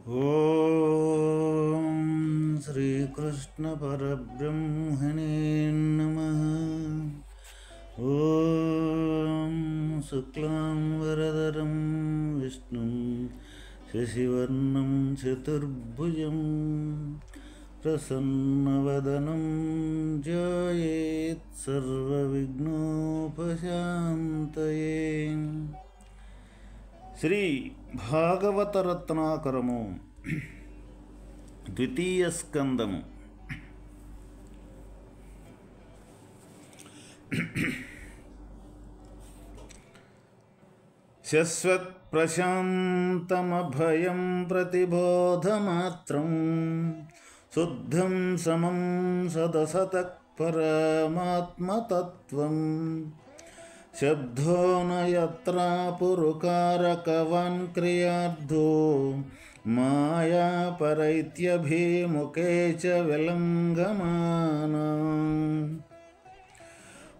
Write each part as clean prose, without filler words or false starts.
ఓం శ్రీకృష్ణ పరబ్రహ్మణే నమః. ఓం శుక్లాం వరదరం విష్ణుం శశివర్ణం చతుర్భుజం ప్రసన్నవదనం ధ్యాయేత్ సర్వవిఘ్నోపశాంతయే. శ్రీ భాగవత రత్నాకరము ద్వితీయ స్కందము. శశ్వత్ ప్రశాంతమభయం ప్రతిబోధమాత్రం శుద్ధం సమం సదసతః పరమాత్మతత్వం శబ్దో న యత్ర పురుకారకవాన్ క్రియార్థో మాయా పరైత్యభిముఖే చ విలంగమానా.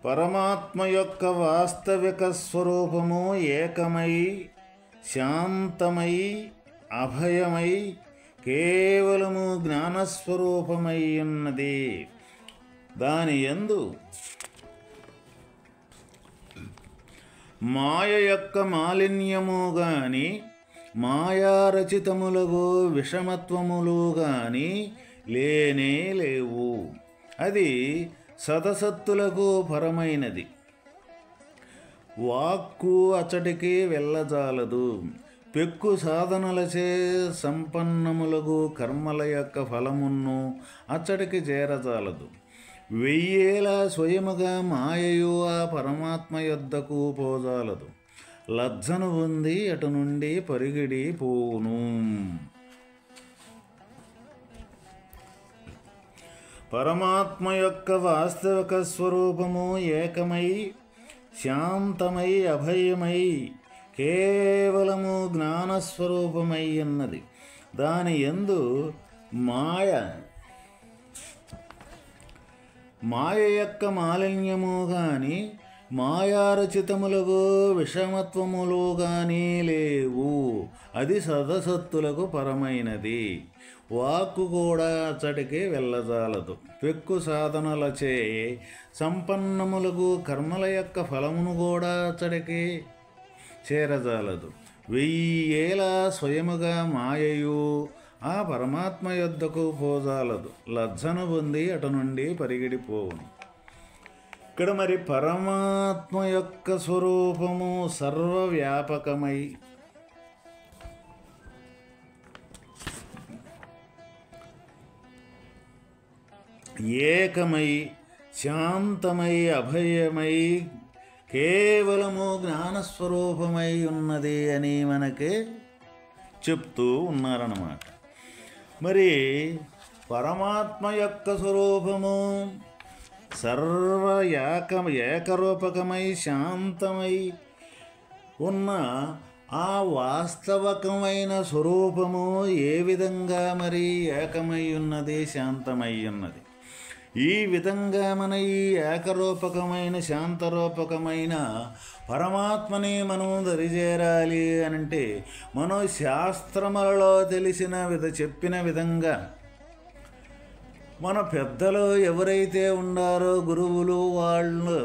పరమాత్మ యొక్క వాస్తవిక స్వరూపము ఏకమై, శాంతమై, అభయమై, కేవలము జ్ఞానస్వరూపమై ఉన్నది. దాని యందు మాయ యొక్క మాలిన్యము గాని, మాయారచితములకు విషమత్వములు గాని లేనే లేవు. అది సదసత్తులకు పరమైనది. వాక్కు అచ్చటికి వెళ్ళజాలదు. పెక్కు సాధనలచే సంపన్నములకు కర్మల యొక్క ఫలమును అచ్చటికి చేరజాలదు. వెయ్యేల స్వయముగా మాయయు ఆ పరమాత్మ యొద్దకు పోజాలదు. లజ్జను పొంది అటు నుండి పరిగిడి పోవును. పరమాత్మ యొక్క వాస్తవిక స్వరూపము ఏకమై, శాంతమై, అభయమై, కేవలము జ్ఞానస్వరూపమై ఉన్నది. దాని యందు మాయ యొక్క మాలిన్యము గాని, మాయారచితములకు విషమత్వములు గాని లేవు. అది సదసత్తులకు పరమైనది. వాక్కు కూడా అచ్చటికి వెళ్ళజాలదు. పెక్కు సాధనలచే సంపన్నములకు కర్మల యొక్క ఫలమును కూడా అచ్చటికి చేరజాలదు. వెయ్యేల స్వయముగా మాయయు ఆ పరమాత్మ యొద్దకు పోజాలదు. లజ్జను పొంది అటు నుండి పరిగిడిపోవును. ఇక్కడ మరి పరమాత్మ యొక్క స్వరూపము సర్వవ్యాపకమై, ఏకమై, శాంతమై, అభయమై, కేవలము జ్ఞానస్వరూపమై ఉన్నది అని మనకి చెప్తూ ఉన్నారన్నమాట. మరి పరమాత్మ యొక్క స్వరూపము ఏకరూపకమై, శాంతమై ఉన్న ఆ వాస్తవకమైన స్వరూపము ఏ విధంగా మరి ఏకమై ఉన్నది, శాంతమై ఉన్నది? ఈ విధంగా మన ఈ ఏకరూపకమైన, శాంతరూపకమైన పరమాత్మని మనం దరిచేరాలి అనంటే మనం శాస్త్రములలో చెప్పిన విధంగా మన పెద్దలు ఎవరైతే ఉండారో, గురువులు, వాళ్ళు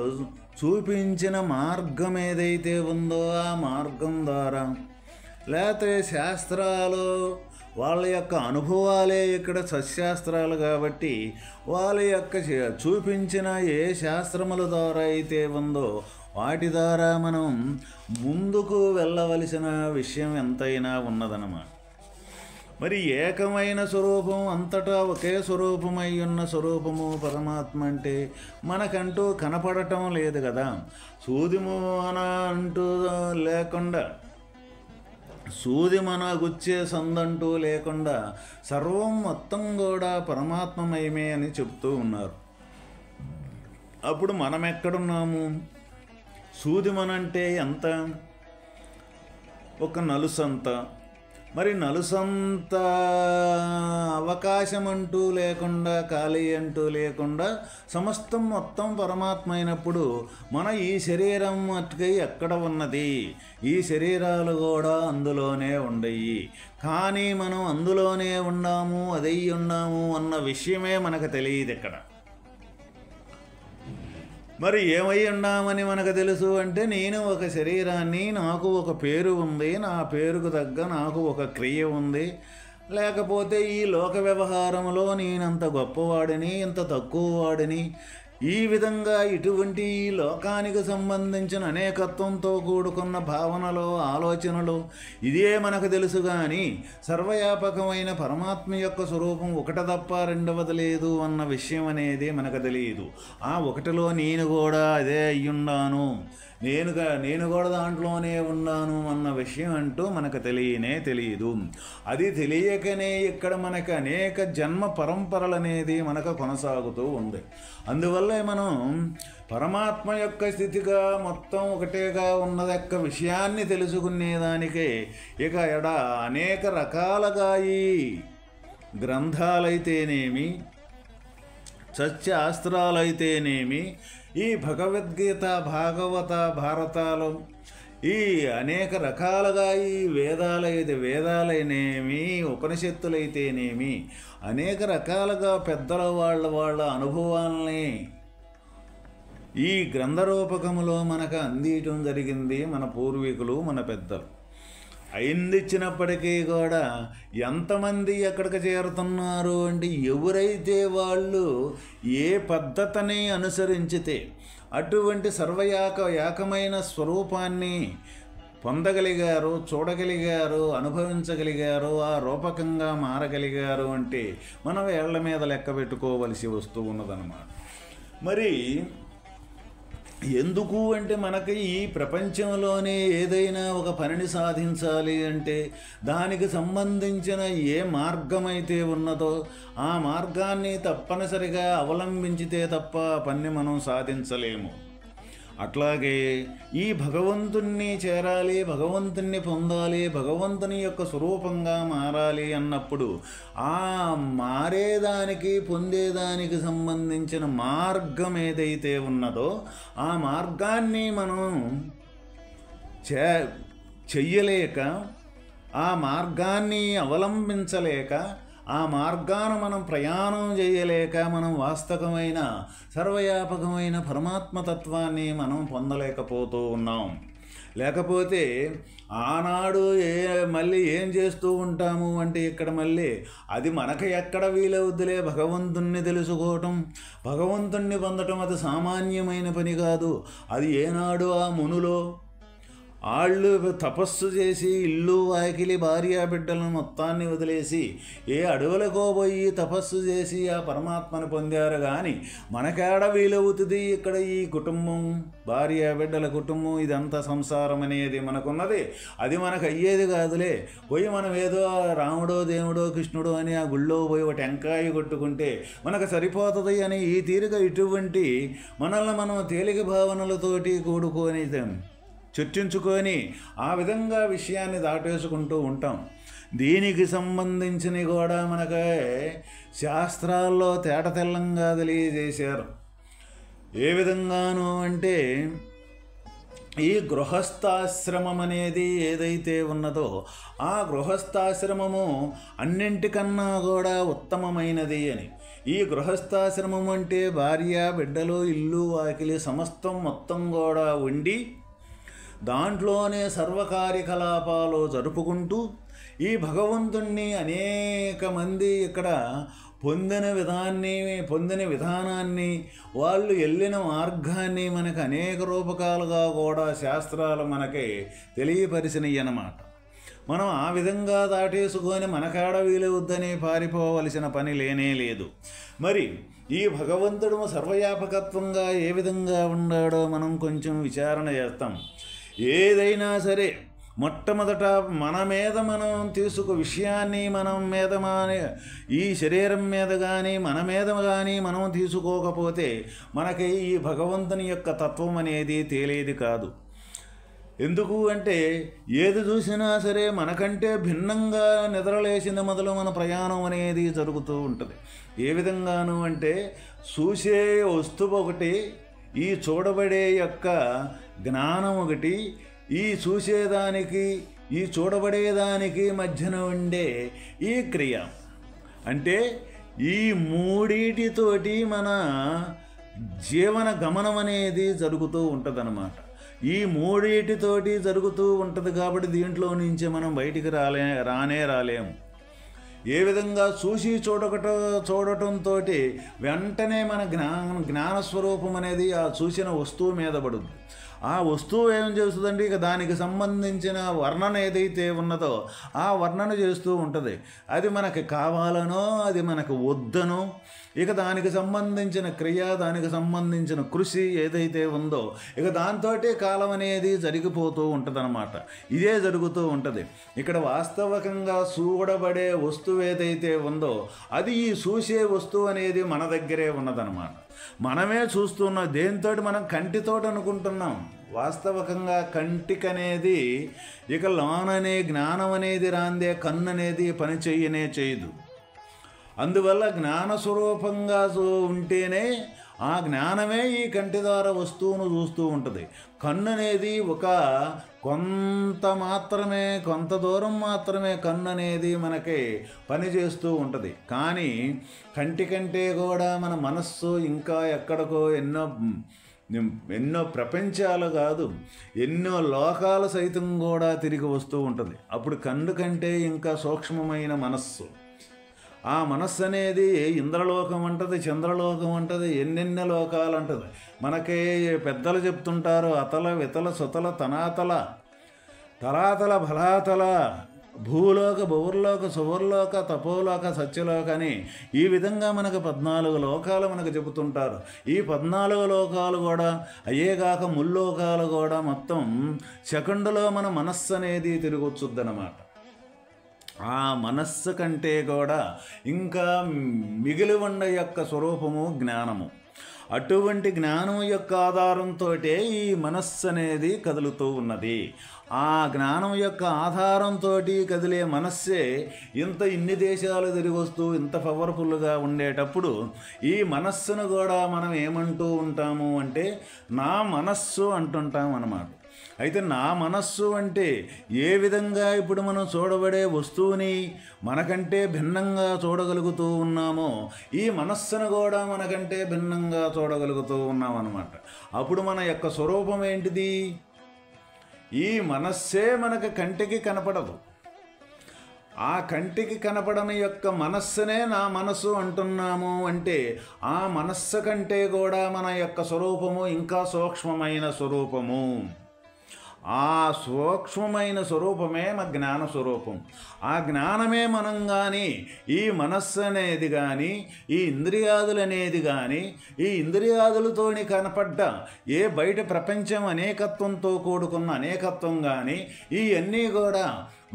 చూపించిన మార్గం ఏదైతే ఉందో ఆ మార్గం ద్వారా, లేకపోతే శాస్త్రాలు వాళ్ళ యొక్క అనుభవాలే ఇక్కడ సశాస్త్రాలు కాబట్టి వాళ్ళ యొక్క చూపించిన ఏ శాస్త్రముల ద్వారా అయితే ఉందో వాటి ద్వారా మనం ముందుకు వెళ్ళవలసిన విషయం ఎంతైనా ఉన్నదన్నమాట. మరి ఏకమైన స్వరూపం, అంతటా ఒకే స్వరూపమై ఉన్న స్వరూపము పరమాత్మ అంటే మనకంటూ కనపడటం లేదు కదా. సూదిమోన అంటూ లేకుండా, సూదిమన గుచ్చే సందంటూ లేకుండా సర్వం మొత్తం కూడా పరమాత్మమయమే అని చెప్తూ ఉన్నారు. అప్పుడు మనం ఎక్కడున్నాము? సూదిమనంటే ఎంత? ఒక నలుసంత. మరి నలుసంత అవకాశం అంటూ లేకుండా, ఖాళీ అంటూ లేకుండా సమస్తం మొత్తం పరమాత్మ అయినప్పుడు మన ఈ శరీరం మట్టుకై ఎక్కడ ఉన్నది? ఈ శరీరాలు కూడా అందులోనే ఉండయి. కానీ మనం అందులోనే ఉన్నాము, అదై ఉన్నాము అన్న విషయమే మనకు తెలియదు ఇక్కడ. మరి ఏమై ఉన్నామని మనకు తెలుసు అంటే, నేను ఒక శరీరాన్ని, నాకు ఒక పేరు ఉంది, నా పేరుకు తగ్గ నాకు ఒక క్రియ ఉంది, లేకపోతే ఈ లోక వ్యవహారంలో నేనంత గొప్పవాడిని, ఇంత తక్కువ వాడిని, ఈ విధంగా ఇటువంటి ఈ లోకానికి సంబంధించిన అనేకత్వంతో కూడుకున్న భావనలు, ఆలోచనలు ఇదే మనకు తెలుసు. కానీ సర్వవ్యాపకమైన పరమాత్మ యొక్క స్వరూపం ఒకటి తప్ప రెండవది లేదు అన్న విషయం అనేది మనకు తెలియదు. ఆ ఒకటిలో నేను కూడా అదే అయ్యున్నాను, నేను కూడా దాంట్లోనే ఉన్నాను అన్న విషయం అంటూ మనకు తెలియదు. అది తెలియకనే ఇక్కడ మనకు అనేక జన్మ పరంపరలు అనేది మనకు కొనసాగుతూ ఉంది. అందువల్ల మనం పరమాత్మ యొక్క స్థితిగా మొత్తం ఒకటేగా ఉన్నద యొక్క విషయాన్ని తెలుసుకునేదానికే ఇక అనేక రకాలుగా ఈ గ్రంథాలైతేనేమి, సత్యాస్త్రాలైతేనేమి, ఈ భగవద్గీత, భాగవత, భారతాలు, ఈ అనేక రకాలుగా ఈ వేదాలైతేనేమి, ఉపనిషత్తులైతేనేమి, అనేక రకాలుగా పెద్దల వాళ్ళ అనుభవాల్ని ఈ గ్రంథరూపకములో మనకు అందించడం జరిగింది మన పూర్వీకులు, మన పెద్దలు. అందించినప్పటికీ కూడా ఎంతమంది ఎక్కడికి చేరుతున్నారు అంటే, ఎవరైతే వాళ్ళు ఏ పద్ధతిని అనుసరించితే అటువంటి ఏకమైన స్వరూపాన్ని పొందగలిగారు, చూడగలిగారు, అనుభవించగలిగారు, ఆ రూపకంగా మారగలిగారు అంటే మనం ఏళ్ల మీద లెక్క పెట్టుకోవలసి వస్తూ ఉన్నదన్నమాట. మరి ఎందుకు అంటే, మనకి ఈ ప్రపంచంలోనే ఏదైనా ఒక పనిని సాధించాలి అంటే దానికి సంబంధించిన ఏ మార్గమైతే ఉన్నదో ఆ మార్గాన్ని తప్పనిసరిగా అవలంబించితే తప్ప పని మనం సాధించలేము. అట్లాగే ఈ భగవంతుణ్ణి చేరాలి, భగవంతుణ్ణి పొందాలి, భగవంతుని యొక్క స్వరూపంగా మారాలి అన్నప్పుడు ఆ మారేదానికి, పొందేదానికి సంబంధించిన మార్గం ఏదైతే ఉన్నదో ఆ మార్గాన్ని మనం చెయ్యలేక, ఆ మార్గాన్ని అవలంబించలేక, ఆ మార్గాన మనం ప్రయాణం చేయలేక మనం వాస్తవమైన సర్వవ్యాపకమైన పరమాత్మతత్వాన్ని మనం పొందలేకపోతూ ఉన్నాం. లేకపోతే ఆనాడు మళ్ళీ ఏం చేస్తూ ఉంటాము అంటే, ఇక్కడ మళ్ళీ అది మనకు ఎక్కడ వీలవుద్దులే భగవంతుణ్ణి తెలుసుకోవటం, భగవంతుణ్ణి పొందటం అది సామాన్యమైన పని కాదు. అది ఏనాడు ఆ మునులో వాళ్ళు తపస్సు చేసి ఇల్లు, వాకిలి, భార్య, బిడ్డలను మొత్తాన్ని వదిలేసి ఏ అడవులకో పోయి తపస్సు చేసి ఆ పరమాత్మను పొందారు. కానీ మనకేడ వీలవుతుంది ఇక్కడ ఈ కుటుంబం, భార్య, బిడ్డల కుటుంబం, ఇదంతా సంసారం అనేది మనకున్నది. అది మనకు అయ్యేది కాదులే. పోయి మనం ఏదో రాముడో, దేవుడో, కృష్ణుడో అని ఆ గుళ్ళో పోయి ఒక టెంకాయ కొట్టుకుంటే మనకు సరిపోతుంది అని ఈ తీరుగా ఇటువంటి మనల్ని మనం తేలిక భావనలతోటి కూడుకొని చర్చించుకొని ఆ విధంగా విషయాన్ని దాటేసుకుంటూ ఉంటాం. దీనికి సంబంధించినవి కూడా మనకు శాస్త్రాల్లో తేటతెల్లంగా తెలియజేశారు. ఏ విధంగాను అంటే, ఈ గృహస్థాశ్రమం అనేది ఏదైతే ఉన్నదో ఆ గృహస్థాశ్రమము అన్నింటికన్నా కూడా ఉత్తమమైనది అని. ఈ గృహస్థాశ్రమం అంటే భార్య, బిడ్డలు, ఇల్లు, వాకిలి సమస్తం మొత్తం కూడా ఉండి దాంట్లోనే సర్వకార్యకలాపాలు జరుపుకుంటూ ఈ భగవంతుణ్ణి అనేక మంది ఇక్కడ పొందిన విధానాన్ని, వాళ్ళు వెళ్ళిన మార్గాన్ని మనకు అనేక రూపకాలుగా కూడా శాస్త్రాలు మనకి తెలియపరిచినవి అన్నమాట. మనం ఆ విధంగా దాటేసుకొని మనకాడ వీలవుద్దని పారిపోవలసిన పని లేనే లేదు. మరి ఈ భగవంతుడు సర్వవ్యాపకత్వంగా ఏ విధంగా ఉన్నాడో మనం కొంచెం విచారణ చేస్తాం. ఏదైనా సరే మొట్టమొదట మన మీద మనం విషయాన్ని మనం మీద ఈ శరీరం మీద కానీ మన మీద కానీ మనం తీసుకోకపోతే మనకి ఈ భగవంతుని యొక్క తత్వం అనేది తేలేది కాదు. ఎందుకు అంటే ఏది చూసినా సరే మనకంటే భిన్నంగా నిద్రలేసిన మొదలు మన ప్రయాణం అనేది జరుగుతూ ఉంటుంది. ఏ విధంగాను అంటే చూసే వస్తువు ఒకటి, ఈ చూడబడే యొక్క జ్ఞానం ఒకటి, ఈ చూసేదానికి ఈ చూడబడేదానికి మధ్యన ఉండే ఈ క్రియ, అంటే ఈ మూడిటితోటి మన జీవన గమనం అనేది జరుగుతూ ఉంటుందన్నమాట. ఈ మూడిటితోటి జరుగుతూ ఉంటుంది కాబట్టి దీంట్లో నుంచి మనం బయటికి రాలేము. ఏ విధంగా చూసి చూడటంతో వెంటనే మన జ్ఞానస్వరూపం అనేది ఆ చూసిన వస్తువు మీద పడుద్ది. ఆ వస్తువు ఏం చేస్తుందండి, ఇక దానికి సంబంధించిన వర్ణన ఏదైతే ఉన్నదో ఆ వర్ణన చేస్తూ ఉంటుంది. అది మనకి కావాలనో అది మనకు వద్దనో, ఇక దానికి సంబంధించిన క్రియ, దానికి సంబంధించిన కృషి ఏదైతే ఉందో ఇక దాంతో కాలం అనేది జరిగిపోతూ ఉంటుందన్నమాట. ఇదే జరుగుతూ ఉంటుంది. ఇక్కడ వాస్తవికంగా చూడబడే వస్తువు ఏదైతే ఉందో అది ఈ చూసే వస్తువు అనేది మన దగ్గరే ఉన్నదన్నమాట. మనమే చూస్తున్నాం. దేంతో మనం కంటితోటి అనుకుంటున్నాం. వాస్తవికంగా కంటికనేది ఇక లోననే జ్ఞానం అనేది రాందే కన్ను అనేది పని చేయదు. అందువల్ల జ్ఞానస్వరూపంగా ఉంటేనే ఆ జ్ఞానమే ఈ కంటి ద్వారా వస్తువును చూస్తూ ఉంటుంది. కన్ను అనేది కొంత దూరం మాత్రమే కన్ను అనేది మనకి పనిచేస్తూ ఉంటుంది. కానీ కంటి కంటే కూడా మన మనస్సు ఇంకా ఎక్కడికో ఎన్నో ప్రపంచాలు కాదు, ఎన్నో లోకాలు సైతం కూడా తిరిగి వస్తూ ఉంటుంది. అప్పుడు కన్ను కంటే ఇంకా సూక్ష్మమైన మనస్సు, ఆ మనస్సు అనేది ఇంద్రలోకం అంటది, చంద్రలోకం అంటది, ఎన్నెన్నో లోకాలు అంటది. మనకే పెద్దలు చెప్తుంటారు, అతల వితల సుతల తనాతల తలాతల బలాతల భూలోక భువర్లోక సువర్లోక తపోలోక సత్యలోక అని ఈ విధంగా మనకు 14 లోకాలు మనకు చెబుతుంటారు. ఈ 14 లోకాలు కూడా అయ్యేగాక ముల్లోకాలు కూడా మొత్తం సెకండులో మన మనస్సు అనేది తిరిగొచ్చుద్దన్నమాట. ఆ మనస్సు కంటే కూడా ఇంకా మిగిలి ఉన్న యొక్క స్వరూపము జ్ఞానము. అటువంటి జ్ఞానం యొక్క ఆధారంతో ఈ మనస్సు అనేది కదులుతూ ఉన్నది. ఆ జ్ఞానం యొక్క ఆధారంతో కదిలే మనస్సే ఇన్ని దేశాలు తిరిగి వస్తూ ఇంత పవర్ఫుల్గా ఉండేటప్పుడు ఈ మనస్సును కూడా మనం ఏమంటూ ఉంటాము అంటే నా మనస్సు అంటుంటాం అన్నమాట. అయితే నా మనస్సు అంటే ఏ విధంగా ఇప్పుడు మనం చూడబడే వస్తువుని మనకంటే భిన్నంగా చూడగలుగుతూ ఉన్నామో ఈ మనస్సును కూడా మనకంటే భిన్నంగా చూడగలుగుతూ ఉన్నామన్నమాట. అప్పుడు మన యొక్క స్వరూపం ఏంటిది? ఈ మనస్సే మనకు కంటికి కనపడదు. ఆ కంటికి కనపడని యొక్క మనస్సునే నా మనస్సు అంటున్నాము అంటే ఆ మనస్సు కంటే కూడా మన యొక్క స్వరూపము ఇంకా సూక్ష్మమైన స్వరూపము. ఆ సూక్ష్మమైన స్వరూపమే మన జ్ఞాన స్వరూపం. ఆ జ్ఞానమే మనం కానీ ఈ మనస్సు అనేది కానీ ఈ ఇంద్రియాదులు అనేది కానీ ఈ ఇంద్రియాదులతోని కనపడ్డ ఏ బయట ప్రపంచం అనేకత్వంతో కూడుకున్న అనేకత్వం కానీ ఇవన్నీ కూడా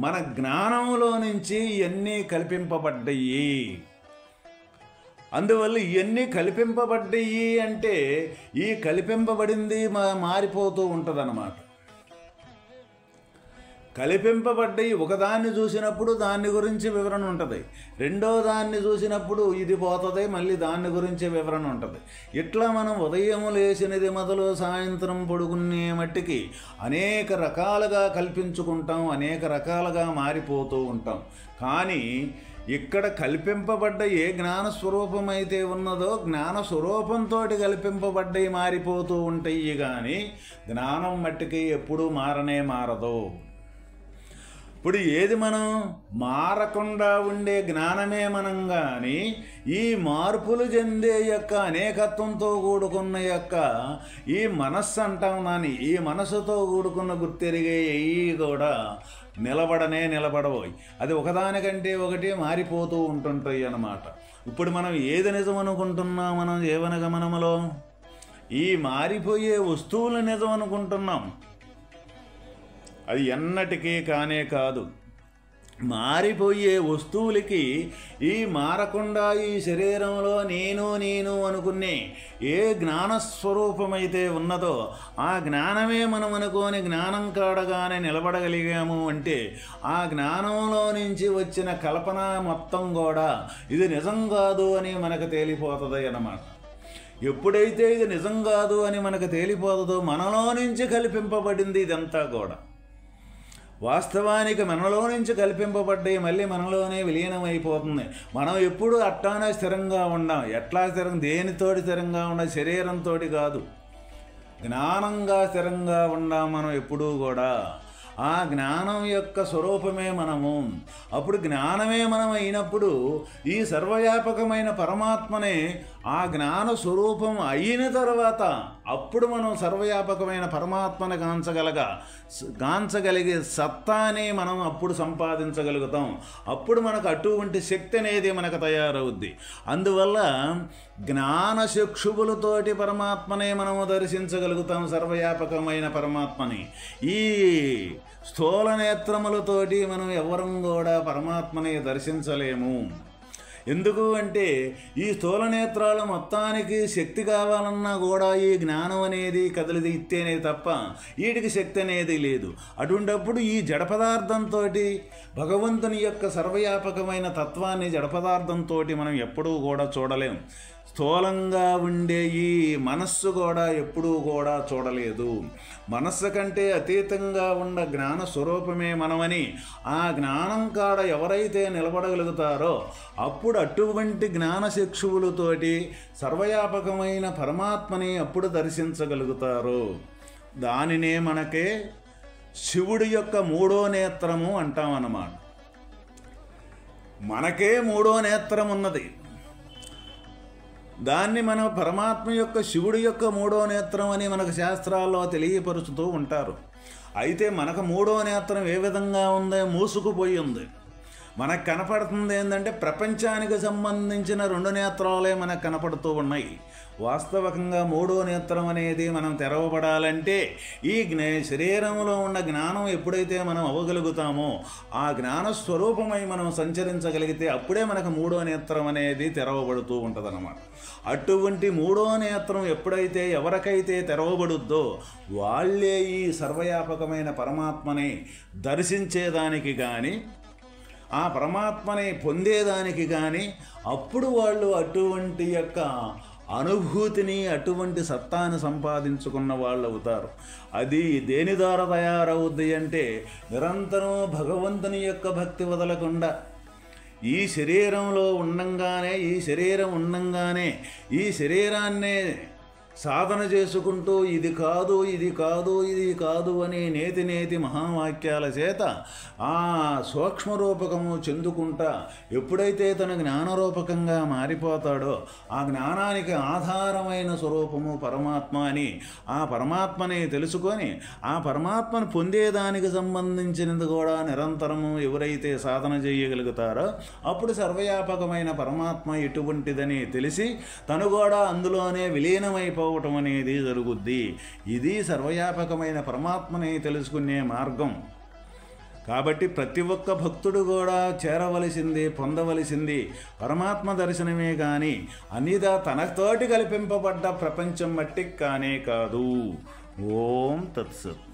మన జ్ఞానంలో నుంచి ఇవన్నీ కల్పింపబడ్డాయి. అందువల్ల ఇవన్నీ కల్పింపబడ్డాయి అంటే ఈ కల్పింపబడింది మారిపోతూ ఉంటుందన్నమాట. కల్పింపబడ్డాయి ఒకదాన్ని చూసినప్పుడు దాని గురించి వివరణ ఉంటుంది, రెండో దాన్ని చూసినప్పుడు ఇది పోతుంది, మళ్ళీ దాని గురించి వివరణ ఉంటుంది. ఇట్లా మనం ఉదయం లేచినది మొదలు సాయంత్రం పడుకునే మట్టికి అనేక రకాలుగా కల్పించుకుంటాం, అనేక రకాలుగా మారిపోతూ ఉంటాం. కానీ ఇక్కడ కల్పింపబడ్డ ఏ జ్ఞానస్వరూపం అయితే ఉన్నదో జ్ఞానస్వరూపంతో కల్పింపబడ్డవి మారిపోతూ ఉంటాయి. కానీ జ్ఞానం మట్టికి ఎప్పుడూ మారదు. ఇప్పుడు ఏది మనం మారకుండా ఉండే జ్ఞానమే మనం కానీ ఈ మార్పులు చెందే యొక్క అనేకత్వంతో కూడుకున్న యొక్క ఈ మనస్సు అంటాం నాని ఈ మనస్సుతో కూడుకున్న గుర్తెరిగే ఇవి కూడా నిలబడవు. అది ఒకదానికంటే ఒకటి మారిపోతూ ఉంటుంటాయి అన్నమాట. ఇప్పుడు మనం ఏది నిజం అనుకుంటున్నాం? మనం జీవన గమనంలో ఈ మారిపోయే వస్తువులు నిజం అనుకుంటున్నాం. అది ఎన్నటికీ కానే కాదు. మారిపోయే వస్తువులకి ఈ మారకుండా ఈ శరీరంలో నేను అనుకునే ఏ జ్ఞానస్వరూపమైతే ఉన్నదో ఆ జ్ఞానమే మనం అనుకోని జ్ఞానం కాడగానే నిలబడగలిగాము అంటే ఆ జ్ఞానంలో నుంచి వచ్చిన కల్పన మొత్తం కూడా ఇది నిజం కాదు అని మనకు తేలిపోతుంది అన్నమాట. ఎప్పుడైతే ఇది నిజం కాదు అని మనకు తేలిపోతుందో మనలో నుంచి కల్పింపబడింది ఇదంతా కూడా వాస్తవానికి మనలో నుంచి కల్పింపబడ్డాయి మళ్ళీ మనలోనే విలీనమైపోతుంది. మనం ఎప్పుడు అట్టానే స్థిరంగా ఉండం. ఎట్లా దేనితోటి స్థిరంగా ఉండం? శరీరంతో కాదు, జ్ఞానంగా స్థిరంగా ఉండం మనం ఎప్పుడూ కూడా. ఆ జ్ఞానం యొక్క స్వరూపమే మనము. అప్పుడు జ్ఞానమే మనం అయినప్పుడు ఈ సర్వవ్యాపకమైన పరమాత్మనే ఆ జ్ఞాన స్వరూపం అయిన తర్వాత అప్పుడు మనం సర్వవ్యాపకమైన పరమాత్మను గాంచగలిగే సత్తాని మనం అప్పుడు సంపాదించగలుగుతాం. అప్పుడు మనకు అటువంటి శక్తి అనేది మనకు తయారవుద్ది. అందువల్ల జ్ఞానచక్షువులతోటి పరమాత్మనే మనము దర్శించగలుగుతాం, సర్వవ్యాపకమైన పరమాత్మని. ఈ స్థూల నేత్రములతోటి మనం ఎవరం కూడా పరమాత్మని దర్శించలేము. ఎందుకు అంటే ఈ స్థూల నేత్రాలు మొత్తానికి శక్తి కావాలన్నా కూడా ఈ జ్ఞానం అనేది కదిలిది ఇత్తేనే తప్ప వీటికి శక్తి అనేది లేదు. అటువంటప్పుడు ఈ జడ పదార్థంతో భగవంతుని యొక్క సర్వవ్యాపకమైన తత్వాన్ని జడ పదార్థంతో మనం ఎప్పుడూ కూడా చూడలేం. స్థూలంగా ఉండే ఈ మనస్సు కూడా ఎప్పుడూ కూడా చూడలేదు. మనస్సు కంటే అతీతంగా ఉన్న జ్ఞాన స్వరూపమే మనమని ఆ జ్ఞానం కాడ ఎవరైతే నిలబడగలుగుతారో అప్పుడు అటువంటి జ్ఞానచక్షువులతోటి సర్వవ్యాపకమైన పరమాత్మని అప్పుడు దర్శించగలుగుతారు. దానినే మనకే శివుడి యొక్క మూడో నేత్రము అంటామన్నమాట. మనకే మూడో నేత్రం ఉన్నది. దాన్ని మన పరమాత్మ యొక్క శివుడి యొక్క మూడో నేత్రం అని మనకు శాస్త్రాల్లో తెలియపరుచుతూ ఉంటారు. అయితే మనకు మూడో నేత్రం ఏ విధంగా ఉందో మూసుకుపోయి ఉంది. మనకు కనపడుతుంది ఏంటంటే ప్రపంచానికి సంబంధించిన రెండు నేత్రాలే మనకు కనపడుతూ ఉన్నాయి. వాస్తవికంగా మూడో నేత్రం అనేది మనం తెరవబడాలంటే ఈ శరీరంలో ఉన్న జ్ఞానం ఎప్పుడైతే మనం అవ్వగలుగుతామో ఆ జ్ఞాన స్వరూపమై మనం సంచరించగలిగితే అప్పుడే మనకు మూడో నేత్రం అనేది తెరవబడుతూ ఉంటుందన్నమాట. అటువంటి మూడో నేత్రం ఎప్పుడైతే ఎవరికైతే తెరవబడుద్దో వాళ్ళే ఈ సర్వవ్యాపకమైన పరమాత్మని దర్శించేదానికి కానీ ఆ పరమాత్మని పొందేదానికి కానీ అప్పుడు వాళ్ళు అటువంటి యొక్క అనుభూతిని అటువంటి సత్తాను సంపాదించుకున్న వాళ్ళు అవుతారు. అది దేని ద్వారా తయారవుద్ది అంటే నిరంతరం భగవంతుని యొక్క భక్తి వదలకుండా ఈ శరీరంలో ఉండంగానే ఈ శరీరాన్నే సాధన చేసుకుంటూ ఇది కాదు అని నేతి మహావాక్యాల చేత ఆ సూక్ష్మరూపకము చెందుకుంటా ఎప్పుడైతే తన జ్ఞానరూపకంగా మారిపోతాడో ఆ జ్ఞానానికి ఆధారమైన స్వరూపము పరమాత్మ అని ఆ పరమాత్మని తెలుసుకొని ఆ పరమాత్మను పొందేదానికి సంబంధించినది కూడా నిరంతరము ఎవరైతే సాధన చేయగలుగుతారో అప్పుడు సర్వవ్యాపకమైన పరమాత్మ ఎటువంటిదని తెలిసి తను కూడా అందులోనే విలీనమైపో అనేది జరుగుద్ది. ఇది సర్వవ్యాపకమైన పరమాత్మని తెలుసుకునే మార్గం. కాబట్టి ప్రతి ఒక్క భక్తుడు కూడా చేరవలసింది పొందవలసింది పరమాత్మ దర్శనమే కానీ అన్నిదా తనతోటి కల్పింపబడ్డ ప్రపంచం మట్టికి కానే కాదు. ఓం తత్సత్.